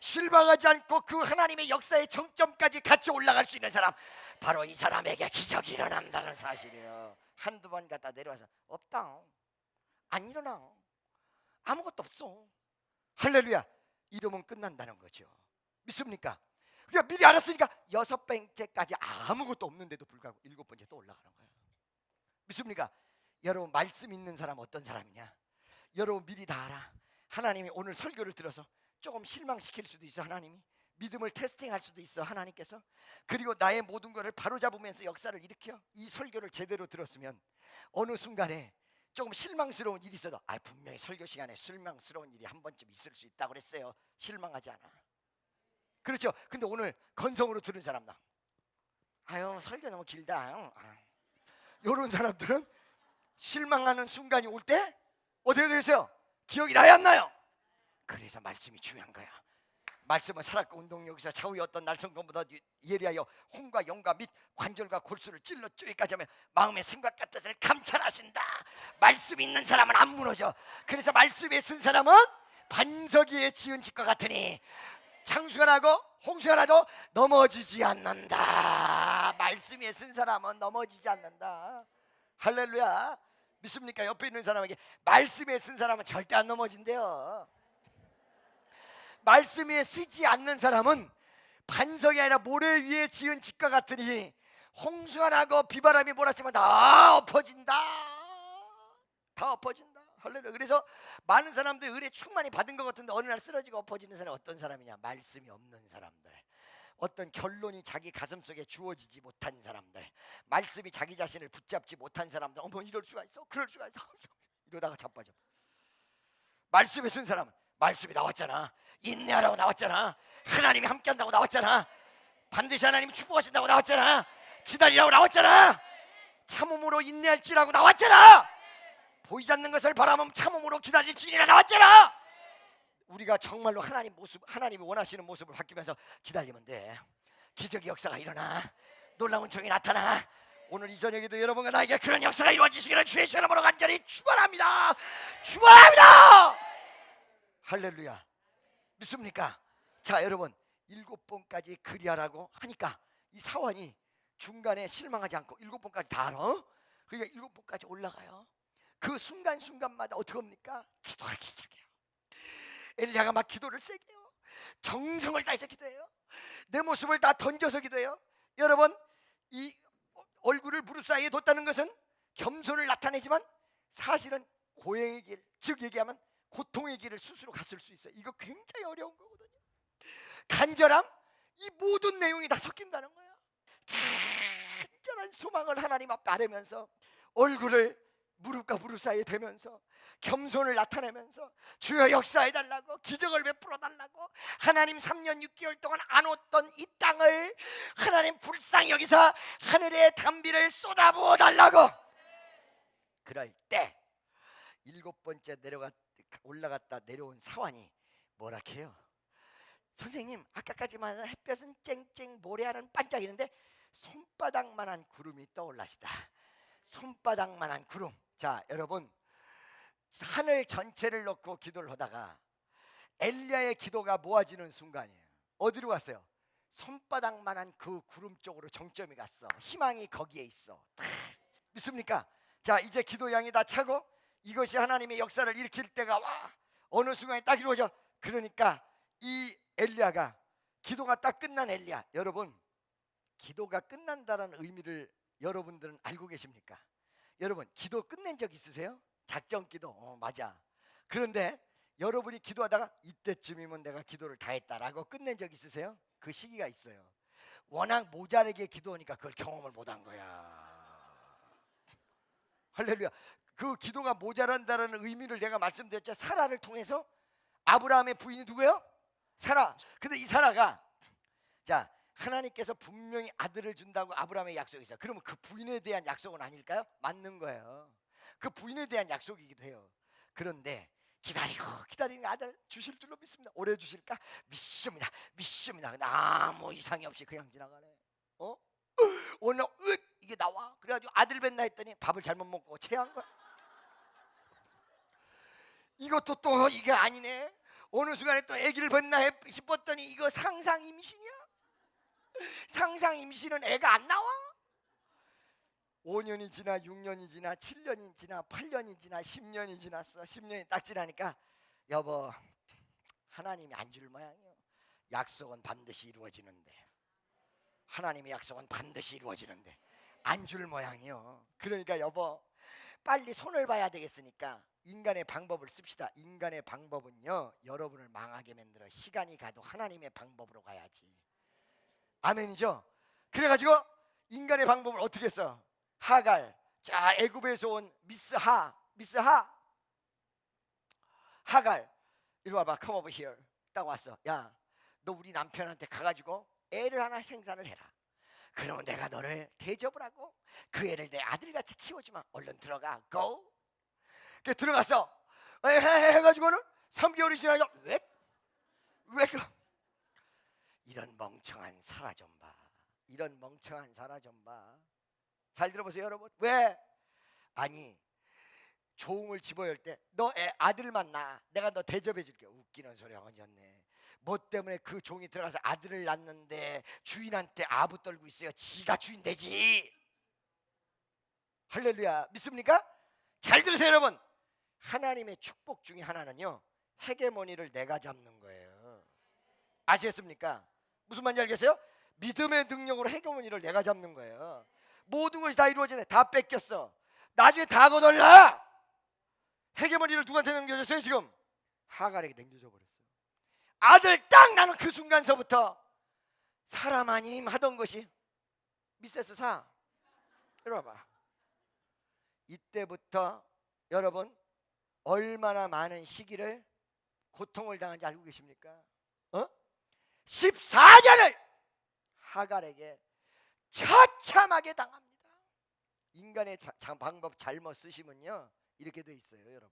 실망하지 않고 그 하나님의 역사의 정점까지 같이 올라갈 수 있는 사람, 바로 이 사람에게 기적이 일어난다는 사실이에요. 한두 번 갔다 내려와서 없다, 안 일어나, 아무것도 없어. 할렐루야. 이러면 끝난다는 거죠. 믿습니까? 그러니까 미리 알았으니까 6번째까지 아무것도 없는데도 불구하고 7번째 또 올라가는 거예요. 믿습니까? 여러분 말씀 있는 사람 어떤 사람이냐? 여러분 미리 다 알아. 하나님이 오늘 설교를 들어서 조금 실망시킬 수도 있어. 하나님이 믿음을 테스팅할 수도 있어. 하나님께서. 그리고 나의 모든 것을 바로잡으면서 역사를 일으켜. 이 설교를 제대로 들었으면 어느 순간에 조금 실망스러운 일이 있어도 분명히 설교 시간에 실망스러운 일이 한 번쯤 있을 수 있다고 그랬어요. 실망하지 않아. 그렇죠? 근데 오늘 건성으로 들은 사람 나 설교 너무 길다. 이런 사람들은 실망하는 순간이 올 때 어떻게 되세요? 기억이 나야 안 나요? 그래서 말씀이 중요한 거야. 말씀은 살았고 운동력에서 좌우의 어떤 날성검보다 예리하여 혼과 영과 및 관절과 골수를 찔러 쪼개까지 하며 마음의 생각과 뜻을 감찰하신다. 말씀 있는 사람은 안 무너져. 그래서 말씀에 쓴 사람은 반석 위에 지은 집과 같으니 창수가 나고 홍수가 나도 넘어지지 않는다. 말씀에 쓴 사람은 넘어지지 않는다. 할렐루야. 믿습니까? 옆에 있는 사람에게 말씀에 쓴 사람은 절대 안 넘어진대요. 말씀에 쓰지 않는 사람은 반석이 아니라 모래 위에 지은 집과 같으니 홍수가 나고 비바람이 몰아치면 다 엎어진다. 다 엎어진다. 할렐루야. 그래서 많은 사람들이 은혜 충만히 받은 것 같은데 어느 날 쓰러지고 엎어지는 사람이 어떤 사람이냐? 말씀이 없는 사람들. 어떤 결론이 자기 가슴 속에 주어지지 못한 사람들, 말씀이 자기 자신을 붙잡지 못한 사람들. 어머 이럴 수가 있어? 그럴 수가 있어? 이러다가 자빠져. 말씀에 쓴 사람은 말씀이 나왔잖아. 인내하라고 나왔잖아. 하나님이 함께한다고 나왔잖아. 반드시 하나님이 축복하신다고 나왔잖아. 기다리라고 나왔잖아. 참음으로 인내할지라고 나왔잖아. 보이지 않는 것을 바라면 참음으로 기다릴지니라 나왔잖아. 우리가 정말로 하나님 모습, 하나님이 원하시는 모습을 바뀌면서 기다리면 돼. 기적의 역사가 일어나. 놀라운 종이 나타나. 오늘 이 저녁에도 여러분과 나에게 그런 역사가 이루어지시기를 주의 이름으로 간절히 축원합니다. 축원합니다. 할렐루야. 믿습니까? 자 여러분 7번까지 그리하라고 하니까 이 사원이 중간에 실망하지 않고 7번까지 다 알아. 그러니까 7번까지 올라가요. 그 순간순간마다 어떻게 합니까? 기도하기 시작해요. 엘리야가 막 기도를 세게 해요. 정성을 다해서 기도해요. 내 모습을 다 던져서 기도해요. 여러분 이 얼굴을 무릎 사이에 뒀다는 것은 겸손을 나타내지만 사실은 고행의 길, 즉 얘기하면 고통의 길을 스스로 갔을 수 있어요. 이거 굉장히 어려운 거거든요. 간절함, 이 모든 내용이 다 섞인다는 거야. 간절한 소망을 하나님 앞에 아뢰면서 얼굴을 무릎과 무릎 사이에 대면서 겸손을 나타내면서 주여 역사해달라고, 기적을 베풀어달라고, 하나님 3년 6개월 동안 안 얻던 이 땅을 하나님 불쌍히 여기서 하늘의 단비를 쏟아부어 달라고. 그럴 때 7번째 올라갔다 내려온 사환이 뭐라 해요? 선생님 아까까지만 햇볕은 쨍쨍 모래알은 반짝이는데 손바닥만한 구름이 떠올라시다. 손바닥만한 구름. 자 여러분 하늘 전체를 놓고 기도를 하다가 엘리야의 기도가 모아지는 순간이에요. 어디로 갔어요? 손바닥만한 그 구름 쪽으로 정점이 갔어. 희망이 거기에 있어. 믿습니까? 자 이제 기도양이 다 차고 이것이 하나님의 역사를 일으킬 때가 와. 어느 순간에 딱 이루어져. 그러니까 이 엘리야가 기도가 딱 끝난 엘리야. 여러분 기도가 끝난다는 의미를 여러분들은 알고 계십니까? 여러분 기도 끝낸 적 있으세요? 작전 기도 맞아. 그런데 여러분이 기도하다가 이때쯤이면 내가 기도를 다 했다라고 끝낸 적 있으세요? 그 시기가 있어요. 워낙 모자라게 기도하니까 그걸 경험을 못한 거야. 할렐루야. 그 기도가 모자란다는 의미를 내가 말씀드렸죠. 사라를 통해서. 아브라함의 부인이 누구예요? 사라. 근데 이 사라가 자 하나님께서 분명히 아들을 준다고 아브라함의 약속이 있어요. 그러면 그 부인에 대한 약속은 아닐까요? 맞는 거예요. 그 부인에 대한 약속이기도 해요. 그런데 기다리는 아들 주실 줄로 믿습니다. 오래 주실까? 믿습니다. 근데 아무 이상이 없이 그냥 지나가네. 오늘 이게 나와. 그래가지고 아들 낳나 했더니 밥을 잘못 먹고 체한 거야. 이것도 또 이게 아니네. 어느 순간에 또 아기를 낳나 싶었더니 이거 상상 임신이야. 상상 임신은 애가 안 나와. 5년이 지나 6년이 지나 7년이 지나 8년이 지나 10년이 지났어. 10년이 딱 지나니까 여보 하나님이 안 줄 모양이요. 약속은 반드시 이루어지는데 하나님의 약속은 반드시 이루어지는데 안 줄 모양이요. 그러니까 여보 빨리 손을 봐야 되겠으니까 인간의 방법을 씁시다. 인간의 방법은요, 여러분을 망하게 만들어. 시간이 가도 하나님의 방법으로 가야지. 아멘이죠? 그래가지고 인간의 방법을 어떻게 써? 하갈. 자, 애굽에서 온 미스 하갈, 이리 와봐. come over here. 딱 왔어. 야, 너 우리 남편한테 가가지고 애를 하나 생산을 해라. 그러면 내가 너를 대접을 하고 그 애를 내 아들같이 키워주면 얼른 들어가. go. 그 들어갔어. 해가지고는 3개월이 지나서 왜 이런 멍청한 사라 좀 봐. 이런 멍청한 사라 좀 봐. 잘 들어보세요, 여러분. 왜? 아니, 종을 집어열 때 너 아들만 낳아. 내가 너 대접해 줄게. 웃기는 소리 하고 앉았네. 뭐 때문에 그 종이 들어가서 아들을 낳는데 주인한테 아부 떨고 있어요. 지가 주인 되지. 할렐루야. 믿습니까? 잘 들으세요, 여러분. 하나님의 축복 중에 하나는요, 헤게모니를 내가 잡는 거예요. 아시겠습니까? 무슨 말인지 알겠어요? 믿음의 능력으로 헤게모니를 내가 잡는 거예요. 모든 것이 다 이루어지네. 다 뺏겼어. 나중에 다 거덜나. 헤게모니를 누구한테 넘겨줬어요? 지금 하갈에게 넘겨줘 버렸어요. 아들 딱 나는 그 순간서부터 사람 아님 하던 것이 미세스 사. 이리 와봐. 이때부터 여러분 얼마나 많은 시기를 고통을 당한지 알고 계십니까? 14년을 하갈에게 처참하게 당합니다. 인간의 방법 잘못 쓰시면요 이렇게 돼 있어요, 여러분.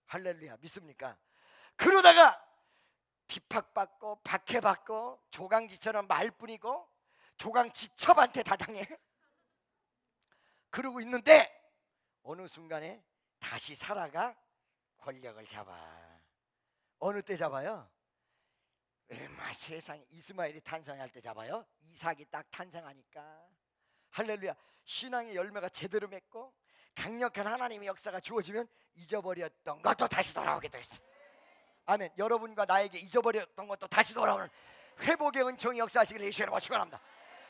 할렐루야. 믿습니까? 그러다가 비박받고 박해받고 조강지처럼 말뿐이고 조강지첩한테 다 당해. 그러고 있는데 어느 순간에 다시 사라가 권력을 잡아. 어느 때 잡아요? 세상에 이스마엘이 탄생할 때 잡아요. 이삭이 딱 탄생하니까 할렐루야. 신앙의 열매가 제대로 맺고 강력한 하나님의 역사가 주어지면 잊어버렸던 것도 다시 돌아오게 됐어. 아멘. 여러분과 나에게 잊어버렸던 것도 다시 돌아오는 회복의 은총이 역사하시기를 예수의 이름으로 축원합니다.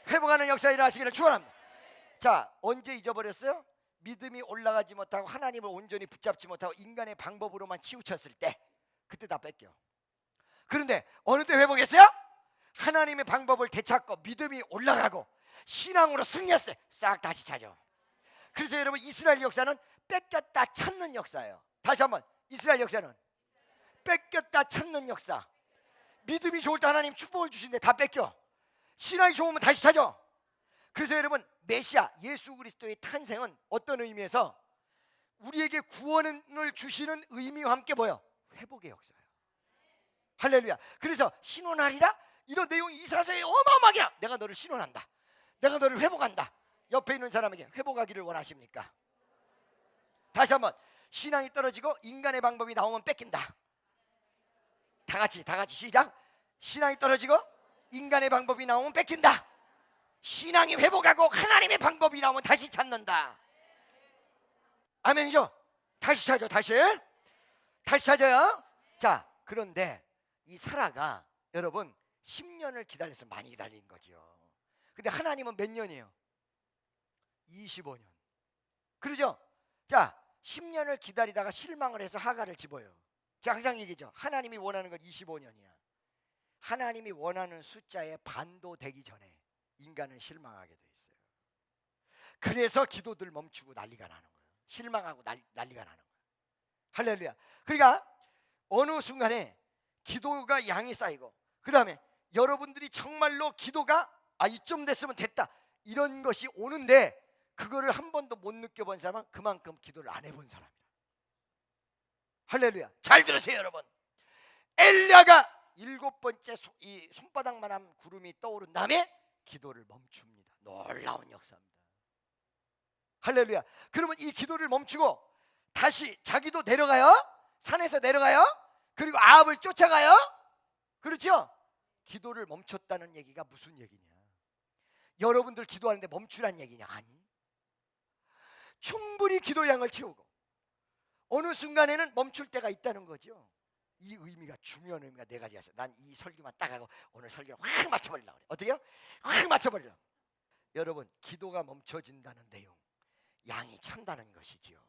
회복하는 역사 일어나시기를 축원합니다. 자, 언제 잊어버렸어요? 믿음이 올라가지 못하고 하나님을 온전히 붙잡지 못하고 인간의 방법으로만 치우쳤을 때, 그때 다 뺏겨. 그런데 어느 때 회복했어요? 하나님의 방법을 되찾고 믿음이 올라가고 신앙으로 승리했어요. 싹 다시 찾아. 그래서 여러분 이스라엘 역사는 뺏겼다 찾는 역사예요. 다시 한번, 이스라엘 역사는 뺏겼다 찾는 역사. 믿음이 좋을 때 하나님 축복을 주시는데 다 뺏겨. 신앙이 좋으면 다시 찾아. 그래서 여러분 메시아 예수 그리스도의 탄생은 어떤 의미에서 우리에게 구원을 주시는 의미와 함께 뭐예요? 회복의 역사예요. 할렐루야. 그래서 신원하리라 이런 내용이 이사서에 어마어마하게, 내가 너를 신원한다, 내가 너를 회복한다. 옆에 있는 사람에게 회복하기를 원하십니까? 다시 한번, 신앙이 떨어지고 인간의 방법이 나오면 뺏긴다. 다 같이 시작. 신앙이 떨어지고 인간의 방법이 나오면 뺏긴다. 신앙이 회복하고 하나님의 방법이 나오면 다시 찾는다. 아멘이죠? 다시 찾아. 다시 찾아요. 자, 그런데 이 사라가 여러분 10년을 기다려서 많이 기다린 거죠. 근데 하나님은 몇 년이에요? 25년. 그러죠? 자, 10년을 기다리다가 실망을 해서 하갈을 집어요. 제가 항상 얘기죠. 하나님이 원하는 건 25년이야. 하나님이 원하는 숫자에 반도 되기 전에 인간은 실망하게 돼 있어요. 그래서 기도들 멈추고 난리가 나는 거예요. 실망하고 난리가 나는 거예요. 할렐루야. 그러니까 어느 순간에 기도가 양이 쌓이고, 그 다음에 여러분들이 정말로 기도가 이쯤 됐으면 됐다 이런 것이 오는데, 그거를 한 번도 못 느껴본 사람은 그만큼 기도를 안 해본 사람이라. 할렐루야. 잘 들으세요, 여러분. 엘리야가 7번째 이 손바닥만한 구름이 떠오른 다음에 기도를 멈춥니다. 놀라운 역사입니다. 할렐루야. 그러면 이 기도를 멈추고 다시 자기도 내려가요. 산에서 내려가요. 그리고 아합을 쫓아가요. 그렇죠? 기도를 멈췄다는 얘기가 무슨 얘기냐? 여러분들 기도하는데 멈추란 얘기냐? 아니, 충분히 기도량을 채우고 어느 순간에는 멈출 때가 있다는 거죠. 이 의미가, 중요한 의미가 네 가지가 있어요. 난 이 설교만 딱 하고 오늘 설교를 확 맞춰버리려고 그래. 어떻게요? 확 맞춰버리려고. 여러분, 기도가 멈춰진다는 내용, 양이 찬다는 것이지요.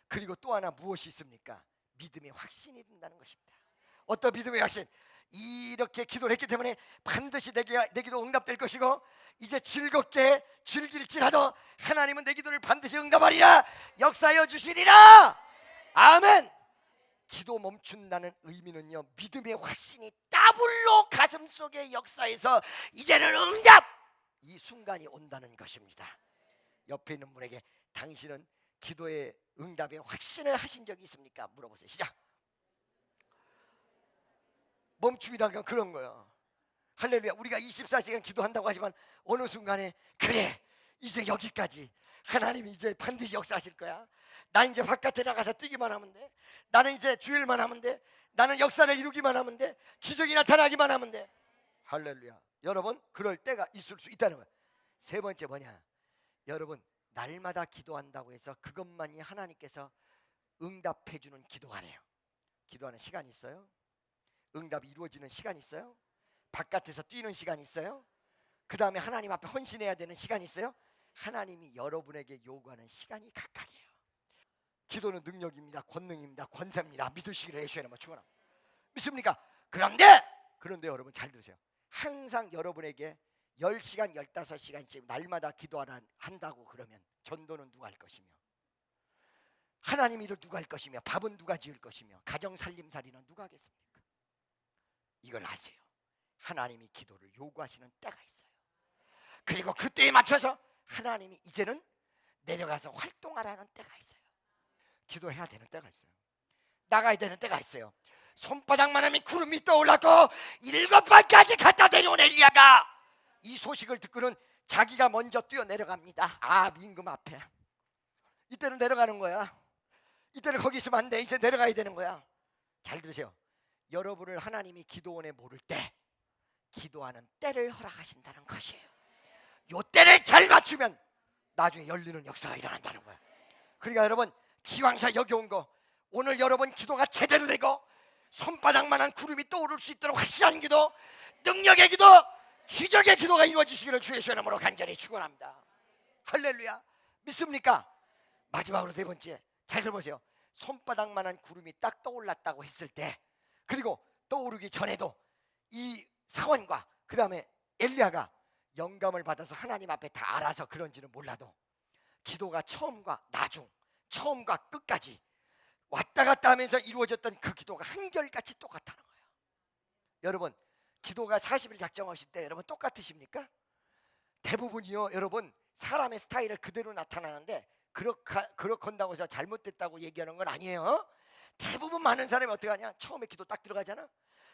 그리고 또 하나 무엇이 있습니까? 믿음의 확신이 든다는 것입니다. 어떤 믿음의 확신? 이렇게 기도를 했기 때문에 반드시 내 기도 응답될 것이고, 이제 즐겁게 즐길지라도 하나님은 내 기도를 반드시 응답하리라, 역사하여 주시리라. 아멘. 기도 멈춘다는 의미는요, 믿음의 확신이 더블로 가슴속에 역사해서 이제는 응답, 이 순간이 온다는 것입니다. 옆에 있는 분에게 당신은 기도의 응답의 확신을 하신 적이 있습니까? 물어보세요. 시작. 멈춤이란 건 그런 거예요. 할렐루야. 우리가 24시간 기도한다고 하지만 어느 순간에 그래, 이제 여기까지, 하나님이 이제 반드시 역사하실 거야. 나 이제 바깥에 나가서 뛰기만 하면 돼. 나는 이제 주일만 하면 돼. 나는 역사를 이루기만 하면 돼. 기적이 나타나기만 하면 돼. 할렐루야. 여러분, 그럴 때가 있을 수 있다는 거예요. 세 번째 뭐냐? 여러분, 날마다 기도한다고 해서 그것만이 하나님께서 응답해 주는 기도가 아니에요. 기도하는 시간이 있어요. 응답이 이루어지는 시간이 있어요. 바깥에서 뛰는 시간이 있어요. 그 다음에 하나님 앞에 헌신해야 되는 시간이 있어요. 하나님이 여러분에게 요구하는 시간이 각각이에요. 기도는 능력입니다. 권능입니다. 권세입니다. 믿으시기를 해주셔야 합니다. 축원합니다. 믿습니까? 그런데 여러분 잘 들으세요. 항상 여러분에게 10시간 15시간씩 날마다 기도한다고 그러면 전도는 누가 할 것이며, 하나님 일을 누가 할 것이며, 밥은 누가 지을 것이며, 가정 살림살이는 누가 하겠습니까? 이걸 아세요. 하나님이 기도를 요구하시는 때가 있어요. 그리고 그때에 맞춰서 하나님이 이제는 내려가서 활동하라는 때가 있어요. 기도해야 되는 때가 있어요. 나가야 되는 때가 있어요. 손바닥만 하면 구름이 떠올랐고 7번까지 갖다 내려온 엘리야가 이 소식을 듣고는 자기가 먼저 뛰어 내려갑니다. 민금 앞에. 이때는 내려가는 거야. 이때는 거기 있으면 안 돼. 이제 내려가야 되는 거야. 잘 들으세요. 여러분을 하나님이 기도원에 모를 때 기도하는 때를 허락하신다는 것이에요. 요 때를 잘 맞추면 나중에 열리는 역사가 일어난다는 거예요. 그러니까 여러분, 기왕사 여기 온 거, 오늘 여러분 기도가 제대로 되고 손바닥만한 구름이 떠오를 수 있도록 확실한 기도, 능력의 기도, 기적의 기도가 이루어지시기를 주의 이름으로 간절히 축원합니다. 할렐루야. 믿습니까? 마지막으로 네 번째, 잘 들어보세요. 손바닥만한 구름이 딱 떠올랐다고 했을 때, 그리고 떠오르기 전에도 이 사원과 그 다음에 엘리야가 영감을 받아서 하나님 앞에 다 알아서 그런지는 몰라도 기도가 처음과 나중, 처음과 끝까지 왔다 갔다 하면서 이루어졌던 그 기도가 한결같이 똑같다는 거예요. 여러분, 기도가 40일 작정하실 때 여러분 똑같으십니까? 대부분이요, 여러분 사람의 스타일을 그대로 나타나는데 그렇건다고 해서 잘못됐다고 얘기하는 건 아니에요. 대부분 많은 사람이 어떻게 하냐? 처음에 기도 딱 들어가잖아.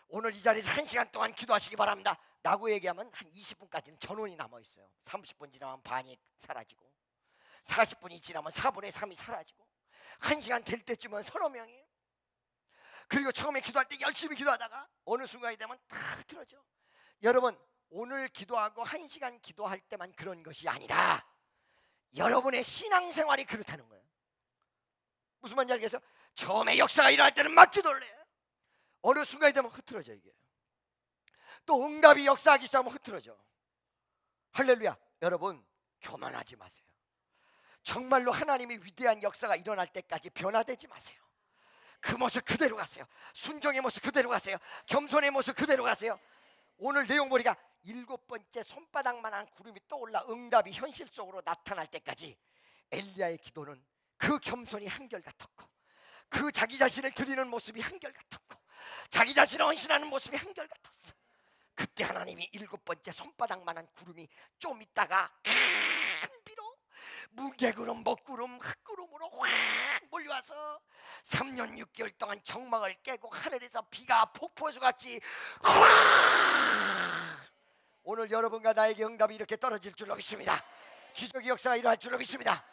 오늘 이 자리에서 1시간 동안 기도하시기 바랍니다 라고 얘기하면 한 20분까지는 전원이 남아있어요. 30분 지나면 반이 사라지고, 40분이 지나면 4분의 3이 사라지고, 1시간 될 때쯤은 서너 명이, 그리고 처음에 기도할 때 열심히 기도하다가 어느 순간이 되면 다 흐트러져. 여러분, 오늘 기도하고 1시간 기도할 때만 그런 것이 아니라 여러분의 신앙생활이 그렇다는 거예요. 무슨 말인지 알겠어요? 처음에 역사가 일어날 때는 막 기도를 해. 어느 순간이 되면 흐트러져. 이게 또 응답이 역사하기 시작하면 흐트러져. 할렐루야. 여러분, 교만하지 마세요. 정말로 하나님의 위대한 역사가 일어날 때까지 변화되지 마세요. 그 모습 그대로 가세요. 순종의 모습 그대로 가세요. 겸손의 모습 그대로 가세요. 오늘 내용 보니까 7번째 손바닥만한 구름이 떠올라 응답이 현실 속으로 나타날 때까지 엘리야의 기도는 그 겸손이 한결같았고, 그 자기 자신을 드리는 모습이 한결같았고, 자기 자신을 헌신하는 모습이 한결같았어. 그때 하나님이 7번째 손바닥만한 구름이 좀 있다가 큰 비로 무게구름, 먹구름, 흙구름으로 확 몰려와서 3년 6개월 동안 정막을 깨고 하늘에서 비가 폭포수 같이 오늘 여러분과 나에게 응답이 이렇게 떨어질 줄로 믿습니다. 기적의 역사가 일어날 줄로 믿습니다.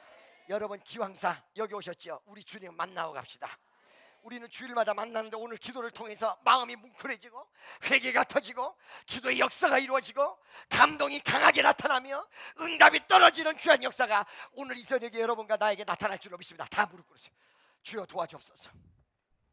여러분, 기왕사 여기 오셨죠? 우리 주님 만나고 갑시다. 우리는 주일마다 만나는데 오늘 기도를 통해서 마음이 뭉클해지고 회개가 터지고 기도의 역사가 이루어지고 감동이 강하게 나타나며 응답이 떨어지는 귀한 역사가 오늘 이 저녁에 여러분과 나에게 나타날 줄로 믿습니다. 다 무릎 꿇으세요. 주여 도와주옵소서.